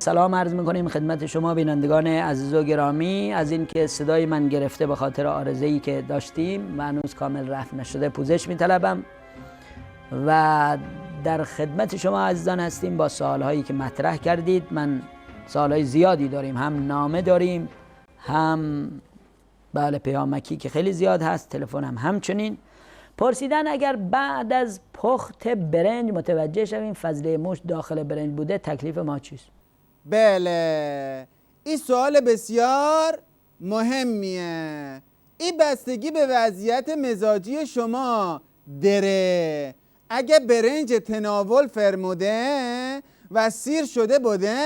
سلام عرض میکنیم خدمت شما بینندگان عزیز و گرامی. از اینکه صدای من گرفته به خاطر عارضه‌ای که داشتیم و هنوز کامل رفع نشده پوزش میطلبم و در خدمت شما عزیزان هستیم با سوالهایی که مطرح کردید. من سوالهای زیادی داریم، هم نامه داریم، هم پیامکی که خیلی زیاد هست، تلفن هم همچنین. پرسیدن اگر بعد از پخت برنج متوجه شویم فضله موش داخل برنج بوده تکلیف ما چیست؟ بله، این سوال بسیار مهمیه. این بستگی به وضعیت مزاجی شما داره. اگه برنج تناول فرموده و سیر شده بوده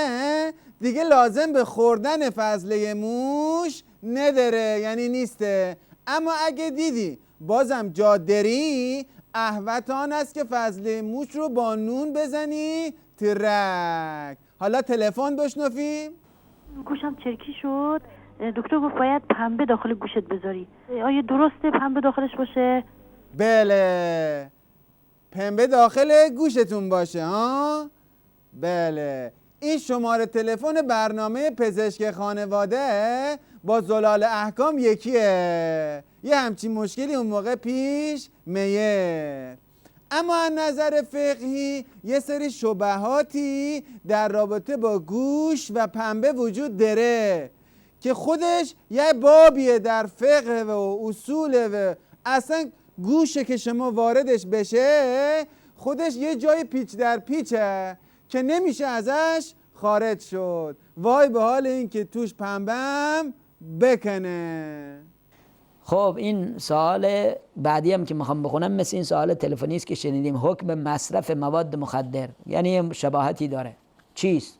دیگه لازم به خوردن فضله موش نداره، یعنی نیسته. اما اگه دیدی بازم جا داری، احوط آن است که فضله موش رو با نون بزنی ترک. حالا تلفن بشنفیم. گوشم چرکی شد، دکتر گفت باید پنبه داخل گوشت بذاری. آیا درسته پنبه داخلش باشه؟ بله، پنبه داخل گوشتون باشه ها. بله، این شماره تلفن برنامه پزشک خانواده با زلال احکام یکیه. یه همچین مشکلی اون موقع پیش میه. اما از نظر فقهی یه سری شبهاتی در رابطه با گوش و پنبه وجود داره که خودش یه بابیه در فقه و اصول و اصلا گوشه که شما واردش بشه خودش یه جای پیچ در پیچه که نمیشه ازش خارج شد. وای به حال این که توش پنبم بکنه. خب این سوال بعدی هم که میخوام بخونم مثل این سوال تلفنی است که شنیدیم. حکم مصرف مواد مخدر یعنی شباهتی داره، چیست؟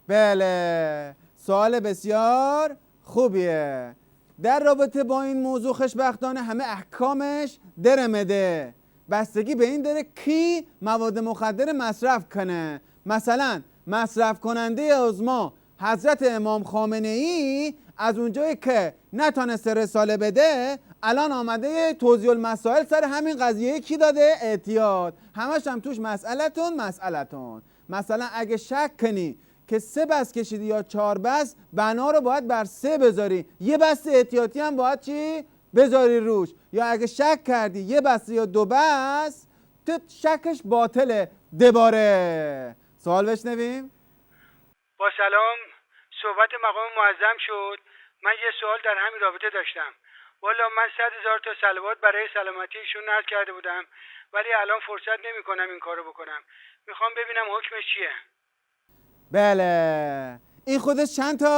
بله، سوال بسیار خوبیه. در رابطه با این موضوع خوشبختانه همه احکامش درمده. بستگی به این داره کی مواد مخدر مصرف کنه. مثلا مصرف کننده عظما حضرت امام خامنه ای از اونجایی که نتونسته رساله بده الان آمده توضیح المسائل سر همین قضیه کی داده؟ اعتیاد. همش هم توش مسئلتون. مثلا اگه شک کنی که 3 بست کشیدی یا 4 بست، بنا رو باید بر 3 بذاری، یه بست احتیاطی هم باید چی؟ بذاری روش. یا اگه شک کردی 1 بست یا 2 بست، تو شکش باطله دباره. سوال بشنویم. با سلام، صحبت مقام معظم شد. من یه سوال در همین رابطه داشتم. والا من 100,000 تا صلوات برای سلامتی ایشون نذر کرده بودم، ولی الان فرصت نمی کنم این کارو بکنم. میخوام ببینم حکمش چیه. بله، این خودش چند تا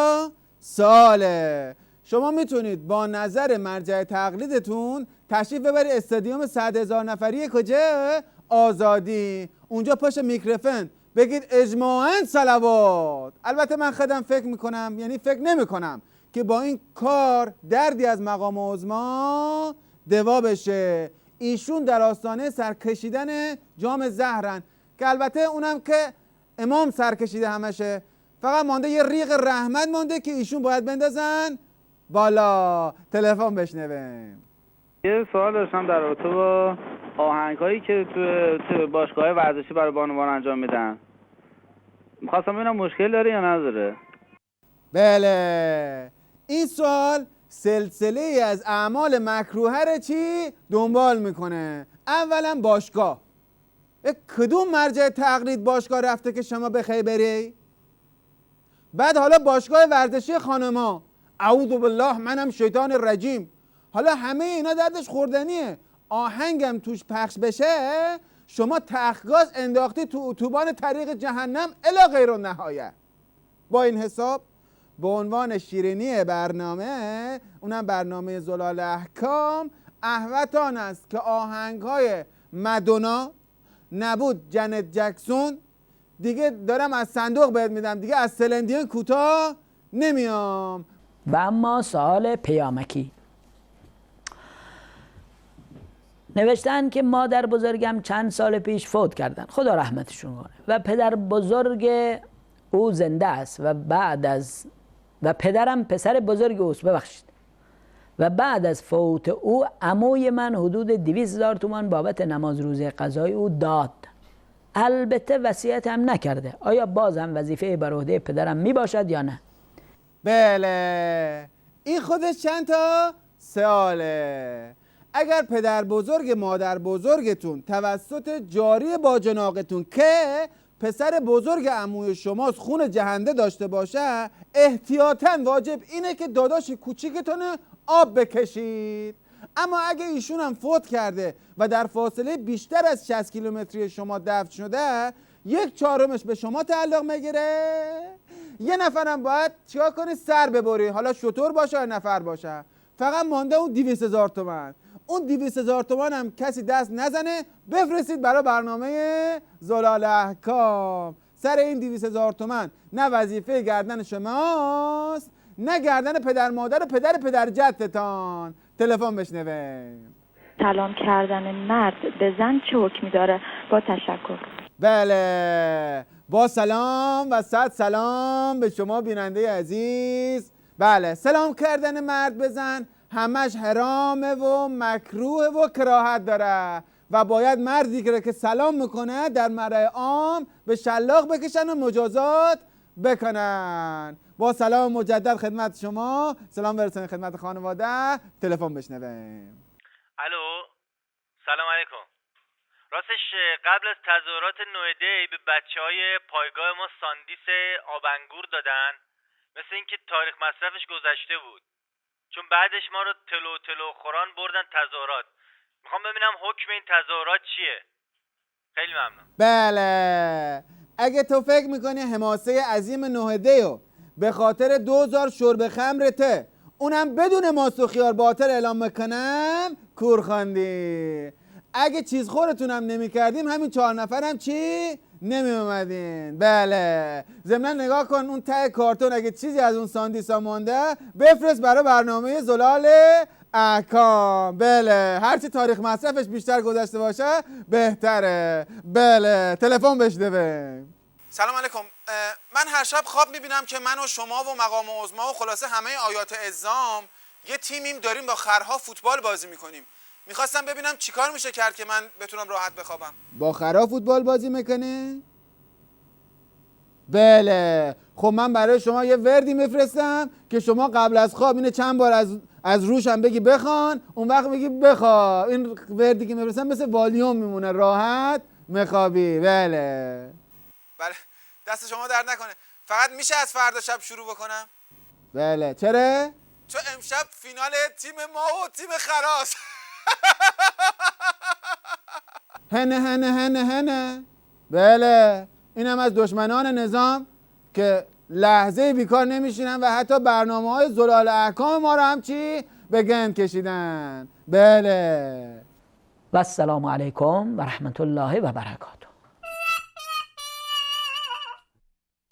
سواله. شما میتونید با نظر مرجع تقلیدتون تشریف ببرید استادیوم 100,000 نفری کجا؟ آزادی. اونجا پشت میکروفون بگید اجماعاً صلوات. البته من خودم فکر نمی کنم که با این کار دردی از مقام عظما دوا بشه. ایشون در آستانه سرکشیدن جام زهرن که البته اونم که امام سرکشیده همشه، فقط مانده یه ریق رحمت مانده که ایشون باید بندازن بالا. تلفن بشنویم. یه سوال داشتم در رابطه با آهنگایی که تو باشگاه ورزشی برای بانوان انجام میدن. میخواستم ببینم مشکل داره یا نداره. بله، این سوال سلسله از اعمال مکروه رو چی دنبال میکنه. اولا باشگاه. کدوم مرجع تقلید باشگاه رفته که شما بخوای بری؟ بعد حالا باشگاه ورزشی خانما، اعوذ بالله منم شیطان رجیم. حالا همه اینا دردش خوردنیه. آهنگم توش پخش بشه شما تخگاز انداختی تو اتوبان طریق جهنم الی غیر النهایه. با این حساب به عنوان شیرینی برنامه، اونم برنامه زلال احکام، احوط آن است که آهنگ‌های مدونا، نبود جنت جکسون، دیگه دارم از صندوق بهت میدم، دیگه از سلندیان کوتاه نمیام. و اما سوال پیامکی نوشتن که مادر بزرگم چند سال پیش فوت کردن، خدا رحمتشون کنه، و پدر بزرگ او زنده است و پدرم پسر بزرگ اوست، ببخشید. و بعد از فوت او عموی من حدود 200,000 تومان بابت نماز روزه قضای او داد. البته وصیت هم نکرده. آیا باز هم وظیفه بر عهده پدرم می باشد یا نه؟ بله، این خودش چند تا سواله. اگر پدر بزرگ مادر بزرگتون توسط جاری باجناقتون که پسر بزرگ عموی شماست خون جهنده داشته باشه، احتیاطاً واجب اینه که داداش کوچیکتون آب بکشید. اما اگه ایشون هم فوت کرده و در فاصله بیشتر از 60 کیلومتری شما دفن شده، 1/4 به شما تعلق میگیره. یه نفرم باید چیکار کنی؟ سر ببری، حالا شطور باشه یا نفر باشه. فقط مانده اون 200,000 تومان. اون 200,000 تومان هم کسی دست نزنه، بفرستید برای برنامه زلال احکام. سر این 200,000 تومان نه وظیفه گردن شماست، نه گردن پدر مادر و پدر جدتان. تلفن بشنویم. سلام کردن مرد به زن چه حکمی داره؟ با تشکر. بله، با سلام و صد سلام به شما بیننده عزیز. بله، سلام کردن مرد به زن همش حرامه و مکروه و کراهت داره و باید مردی که سلام میکنه در مرای عام به شلاق بکشن و مجازات بکنن. با سلام مجدد خدمت شما، سلام برسونید خدمت خانواده. تلفن بشنویم. الو، سلام علیکم. راستش قبل از تظاهرات 9 دی به بچهای پایگاه ما ساندیس آبنگور دادن، مثل اینکه تاریخ مصرفش گذشته بود، چون بعدش ما رو تلو خوران بردن تظاهرات. میخوام ببینم حکم این تظاهرات چیه. خیلی ممنون. بله، اگه تو فکر میکنی حماسه عظیم 9 دیو به خاطر 2000 شرب خمرته اونم بدون ماست و خیار باطل اعلام میکنم، کور خواندی. اگه چیز خورتونم نمی کردیم همین 4 نفرم چی؟ نمی اومدین. بله، ضمن نگاه کن اون ته کارتون اگه چیزی از اون ساندیسا مونده بفرست برای برنامه زلال احکام. بله، هرچی تاریخ مصرفش بیشتر گذشته باشه بهتره. بله، تلفن بشنویم. سلام علیکم. من هر شب خواب میبینم که من و شما و مقام عظما و خلاصه همه آیات عظام یه تیمیم داریم با خرها فوتبال بازی میکنیم. میخواستم ببینم چیکار میشه کرد که من بتونم راحت بخوابم. با خرها فوتبال بازی میکنه؟ بله، خب من برای شما یه وردی میفرستم که شما قبل از خواب اینه چند بار از روشم بگی بخوان، اون وقت بگی بخواب. این وردی که میفرستم مثل والیوم میمونه، راحت میخوابی. بله بله، دست شما درد نکنه. فقط میشه از فردا شب شروع بکنم؟ بله. چرا؟ چون امشب فینال تیم ما و تیم خراست. هنه. بله، اینم از دشمنان نظام که لحظه بیکار نمیشینن و حتی برنامه‌های زلال احکام ما رو هم چی؟ به گند کشیدن. بله. و السلام علیکم و رحمت الله و برکاته.